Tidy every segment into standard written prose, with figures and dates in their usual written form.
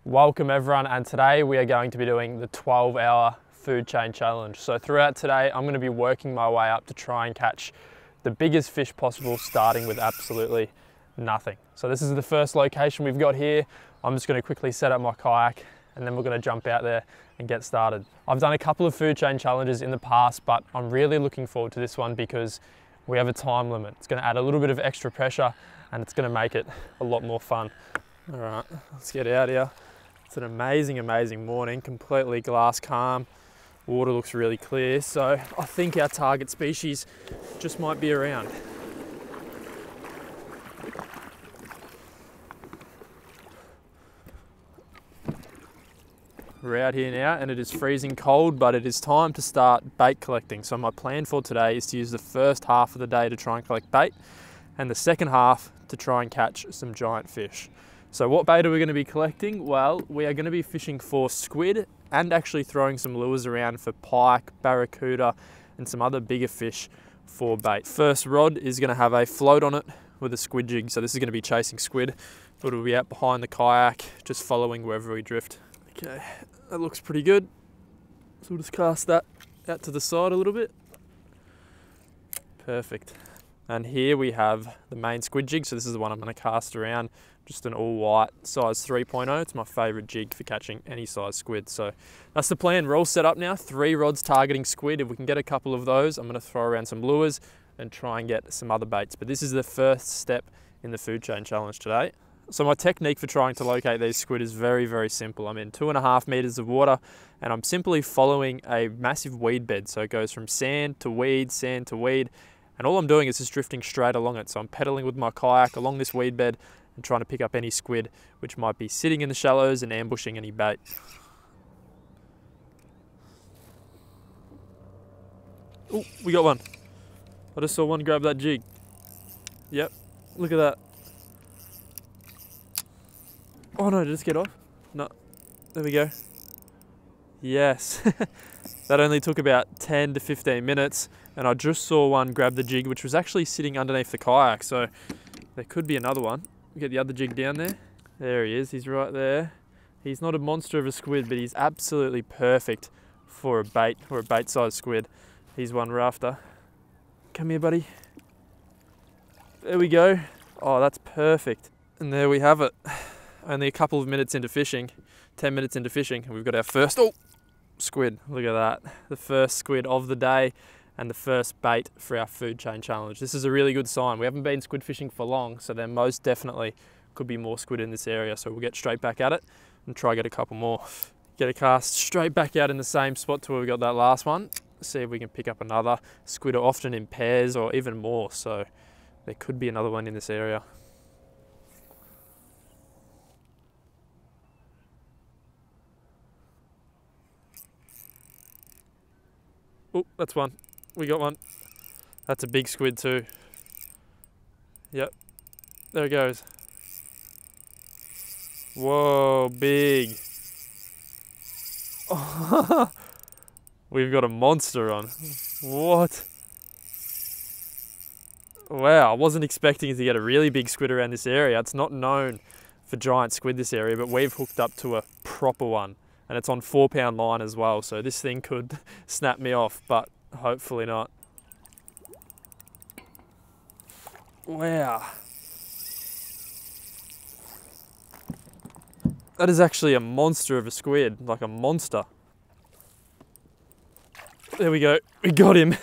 Welcome everyone, and today we are going to be doing the 12-hour food chain challenge. So throughout today, I'm going to be working my way up to try and catch the biggest fish possible, starting with absolutely nothing. So this is the first location we've got here. I'm just going to quickly set up my kayak and then we're going to jump out there and get started. I've done a couple of food chain challenges in the past, but I'm really looking forward to this one because we have a time limit. It's going to add a little bit of extra pressure and it's going to make it a lot more fun. All right, let's get out here. It's an amazing, amazing morning, completely glass calm. Water looks really clear, so I think our target species just might be around. We're out here now and it is freezing cold, but it is time to start bait collecting. So my plan for today is to use the first half of the day to try and collect bait and the second half to try and catch some giant fish. So what bait are we going to be collecting? Well, we are going to be fishing for squid and actually throwing some lures around for pike, barracuda and some other bigger fish for bait. First rod is going to have a float on it with a squid jig. So this is going to be chasing squid. It'll be out behind the kayak, just following wherever we drift. Okay, that looks pretty good. So we'll just cast that out to the side a little bit. Perfect. And here we have the main squid jig. So this is the one I'm going to cast around. Just an all white size 3.0. It's my favorite jig for catching any size squid. So that's the plan. We're all set up now. 3 rods targeting squid. If we can get a couple of those, I'm going to throw around some lures and try and get some other baits. But this is the first step in the food chain challenge today. So my technique for trying to locate these squid is very, very simple. I'm in 2.5 meters of water and I'm simply following a massive weed bed. So it goes from sand to weed, and all I'm doing is just drifting straight along it. So I'm pedaling with my kayak along this weed bed and trying to pick up any squid which might be sitting in the shallows and ambushing any bait. Oh, we got one. I just saw one grab that jig. Yep, look at that. Oh no, did it just get off? No, there we go. Yes, that only took about 10 to 15 minutes and I just saw one grab the jig which was actually sitting underneath the kayak, so there could be another one. Get the other jig down there. There he is, he's right there. He's not a monster of a squid, but he's absolutely perfect for a bait, or a bait-sized squid. He's one we're after. Come here, buddy. There we go. Oh, that's perfect. And there we have it. Only a couple of minutes into fishing, 10 minutes into fishing, and we've got our first, squid. Look at that. The first squid of the day and the first bait for our food chain challenge. This is a really good sign. We haven't been squid fishing for long, so there most definitely could be more squid in this area. So we'll get straight back at it and try get a couple more. Get a cast straight back out in the same spot to where we got that last one. See if we can pick up another. Squid are often in pairs or even more, so there could be another one in this area. Oh, that's one. We got one. That's a big squid too. Yep, there it goes. Whoa, big. Oh, we've got a monster on. What? Wow, I wasn't expecting to get a really big squid around this area. It's not known for giant squid, this area, but we've hooked up to a proper one. And it's on 4-pound line as well, so this thing could snap me off, but hopefully not. Wow. That is actually a monster of a squid, like a monster. There we go, we got him.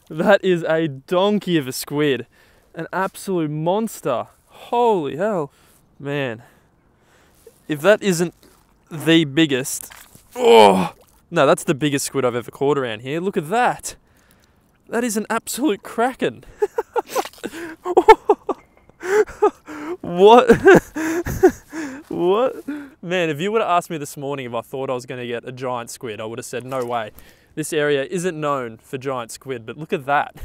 That is a donkey of a squid. An absolute monster. Holy hell. Man, if that isn't the biggest, no, that's the biggest squid I've ever caught around here. Look at that. That is an absolute kraken. What? What? Man, if you would have asked me this morning if I thought I was going to get a giant squid, I would have said no way. This area isn't known for giant squid, but look at that.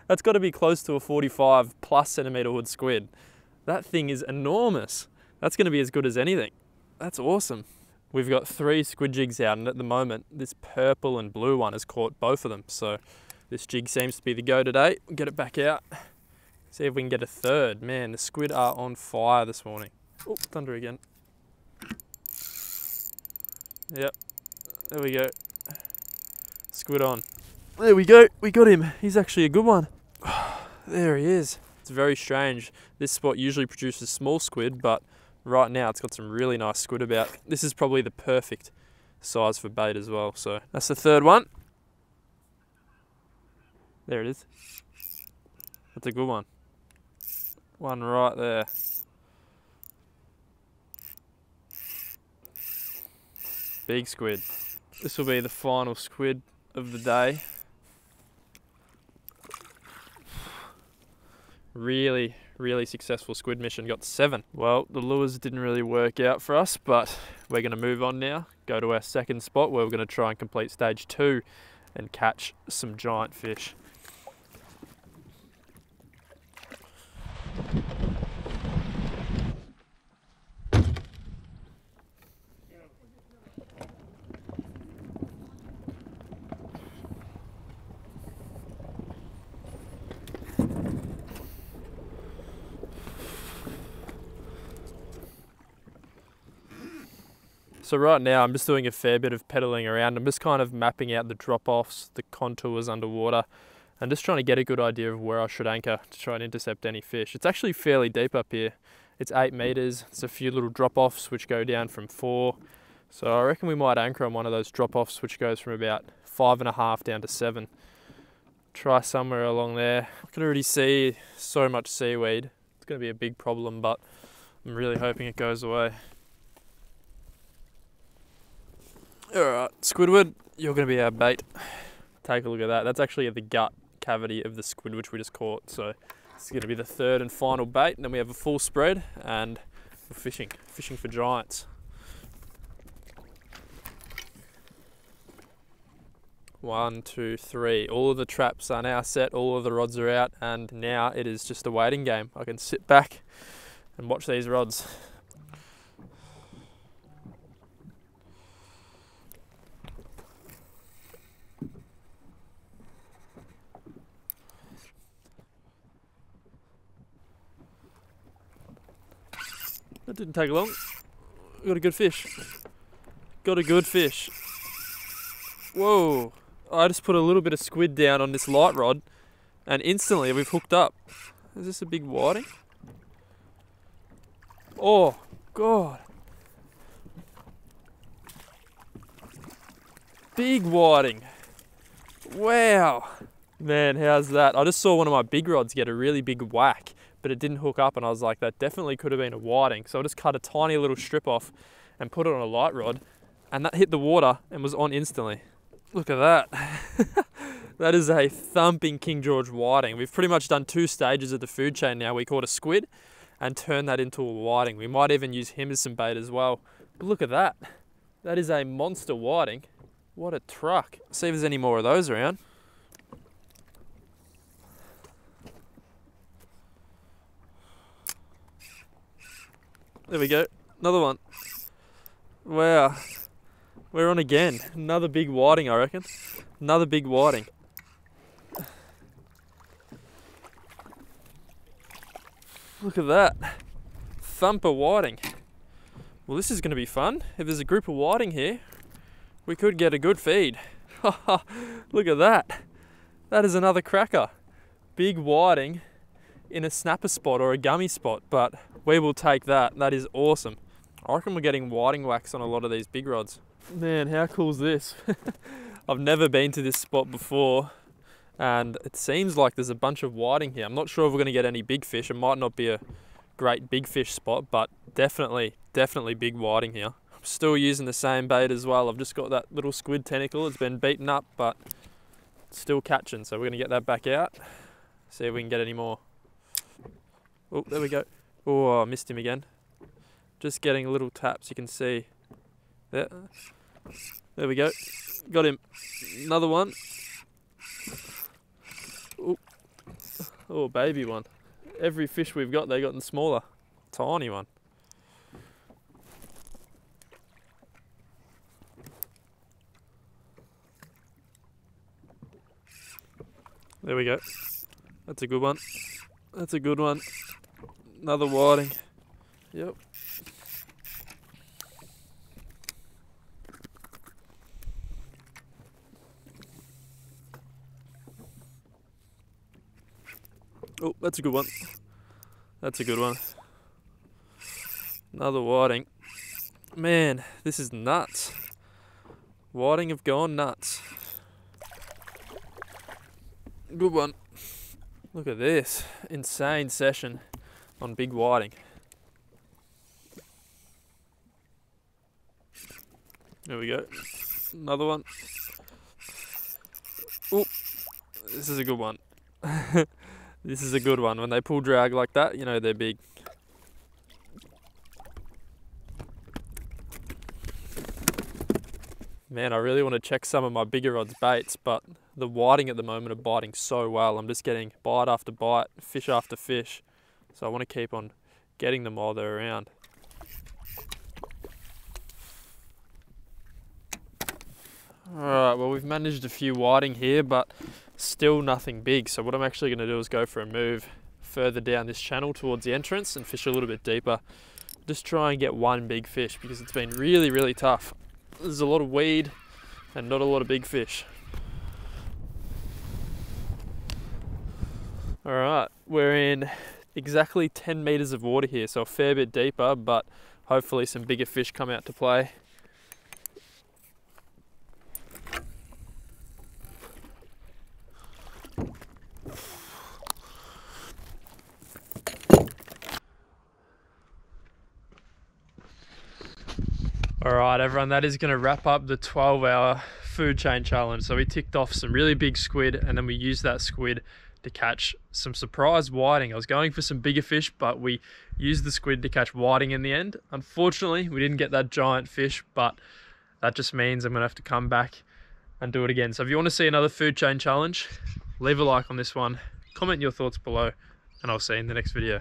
That's got to be close to a 45+ centimeter hood squid. That thing is enormous. That's going to be as good as anything. That's awesome. We've got 3 squid jigs out, and at the moment, this purple and blue one has caught both of them. So this jig seems to be the go today. We'll get it back out. See if we can get a third. Man, the squid are on fire this morning. Oh, thunder again. Yep, there we go. Squid on. There we go, we got him. He's actually a good one. There he is. It's very strange. This spot usually produces small squid, but right now it's got some really nice squid about. This is probably the perfect size for bait as well. So that's the third one. There it is. That's a good one. One right there. Big squid. This will be the final squid of the day. Really successful squid mission. Got 7. Well, the lures didn't really work out for us, but we're going to move on now. Go to our second spot where we're going to try and complete stage 2 and catch some giant fish. So right now I'm just doing a fair bit of pedaling around. I'm just kind of mapping out the drop-offs, the contours underwater, and just trying to get a good idea of where I should anchor to try and intercept any fish. It's actually fairly deep up here. It's 8 meters. It's a few little drop-offs which go down from 4. So I reckon we might anchor on one of those drop-offs which goes from about 5.5 down to 7. Try somewhere along there. I can already see so much seaweed. It's going to be a big problem, but I'm really hoping it goes away. Alright, Squidward, you're going to be our bait. Take a look at that. That's actually the gut cavity of the squid which we just caught. So it's going to be the third and final bait. And then we have a full spread and we're fishing for giants. One, two, three. All of the traps are now set, all of the rods are out, and now it is just a waiting game. I can sit back and watch these rods. That didn't take long. Got a good fish. Got a good fish. Whoa. I just put a little bit of squid down on this light rod and instantly we've hooked up. Is this a big whiting? Oh, God. Big whiting. Wow. Man, how's that? I just saw one of my big rods get a really big whack, but it didn't hook up and I was like, that definitely could have been a whiting. So I just cut a tiny little strip off and put it on a light rod and that hit the water and was on instantly. Look at that. That is a thumping King George whiting. We've pretty much done 2 stages of the food chain now. We caught a squid and turned that into a whiting. We might even use him as some bait as well. But look at that. That is a monster whiting. What a truck. See if there's any more of those around. There we go, another one. Wow, we're on again. Another big whiting, I reckon. Another big whiting. Look at that, thumper whiting. Well, this is going to be fun. If there's a group of whiting here, we could get a good feed. Look at that. That is another cracker. Big whiting in a snapper spot or a gummy spot, but we will take that. That is awesome. I reckon we're getting whiting wax on a lot of these big rods. Man, how cool is this? I've never been to this spot before and it seems like there's a bunch of whiting here. I'm not sure if we're going to get any big fish. It might not be a great big fish spot, but definitely big whiting here. I'm still using the same bait as well. I've just got that little squid tentacle. It's been beaten up, but it's still catching. So we're going to get that back out. See if we can get any more. Oh, there we go. Oh, I missed him again. Just getting little taps, you can see. There we go. Got him. Another one. Oh, baby one. Every fish we've got, they've gotten smaller. Tiny one. There we go. That's a good one. That's a good one. Another whiting. Yep. Oh, that's a good one. That's a good one. Another whiting. Man, this is nuts. Whiting have gone nuts. Good one. Look at this. Insane session on big whiting. There we go. Another one. Oh, this is a good one. This is a good one. When they pull drag like that, you know they're big. Man, I really want to check some of my bigger odds baits, but the whiting at the moment are biting so well. I'm just getting bite after bite, fish after fish. So I want to keep on getting them while they're around. Alright, well we've managed a few whiting here, but still nothing big. So what I'm actually going to do is go for a move further down this channel towards the entrance and fish a little bit deeper. Just try and get one big fish because it's been really, really tough. There's a lot of weed and not a lot of big fish. Alright, we're in exactly 10 meters of water here, so a fair bit deeper, but hopefully some bigger fish come out to play. Alright everyone, that is going to wrap up the 12-hour food chain challenge. So we ticked off some really big squid, and then we used that squid to catch some surprise whiting. I was going for some bigger fish, but we used the squid to catch whiting in the end. Unfortunately, we didn't get that giant fish, but that just means I'm going to have to come back and do it again. So if you want to see another food chain challenge, leave a like on this one, comment your thoughts below, and I'll see you in the next video.